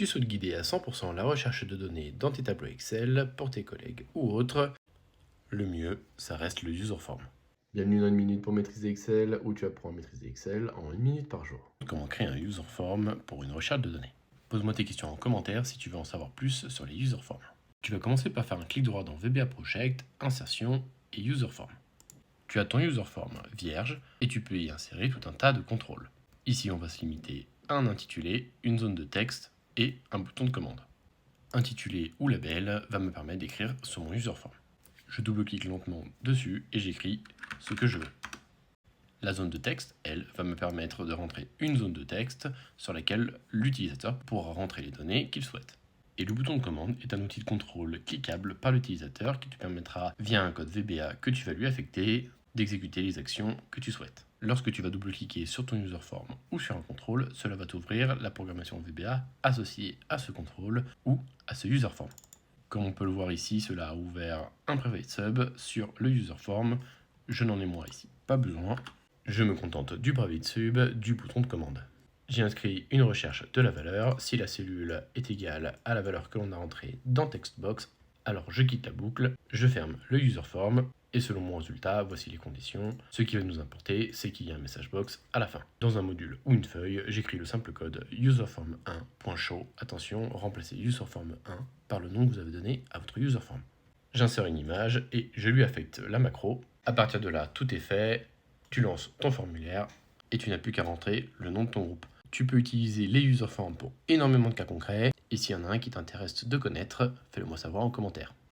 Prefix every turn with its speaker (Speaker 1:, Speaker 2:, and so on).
Speaker 1: Tu souhaites guider à 100% la recherche de données dans tes tableaux Excel pour tes collègues ou autres, le mieux, ça reste le user form. Bienvenue dans une minute pour maîtriser Excel, où tu apprends à maîtriser Excel en une minute par jour. Comment créer un user form pour une recherche de données? Pose-moi tes questions en commentaire si tu veux en savoir plus sur les user forms. Tu vas commencer par faire un clic droit dans VBA Project, Insertion et User Form. Tu as ton user form vierge et tu peux y insérer tout un tas de contrôles. Ici, on va se limiter à un intitulé, une zone de texte et un bouton de commande. Intitulé ou label va me permettre d'écrire sur mon user form. Je double-clique lentement dessus et j'écris ce que je veux. La zone de texte, elle, va me permettre de rentrer une zone de texte sur laquelle l'utilisateur pourra rentrer les données qu'il souhaite. Et le bouton de commande est un outil de contrôle cliquable par l'utilisateur qui te permettra, via un code VBA que tu vas lui affecter, d'exécuter les actions que tu souhaites. Lorsque tu vas double-cliquer sur ton user form ou sur un contrôle, cela va t'ouvrir la programmation VBA associée à ce contrôle ou à ce user form. Comme on peut le voir ici, cela a ouvert un private sub sur le user form. Je n'en ai moi ici pas besoin. Je me contente du private sub, du bouton de commande. J'ai inscrit une recherche de la valeur. Si la cellule est égale à la valeur que l'on a entrée dans textbox, alors je quitte la boucle, je ferme le user form, et selon mon résultat, voici les conditions. Ce qui va nous importer, c'est qu'il y a un message box à la fin. Dans un module ou une feuille, j'écris le simple code userform1.show. Attention, remplacez userform1 par le nom que vous avez donné à votre userform. J'insère une image et je lui affecte la macro. À partir de là, tout est fait. Tu lances ton formulaire et tu n'as plus qu'à rentrer le nom de ton groupe. Tu peux utiliser les userforms pour énormément de cas concrets. Et s'il y en a un qui t'intéresse de connaître, fais-le moi savoir en commentaire.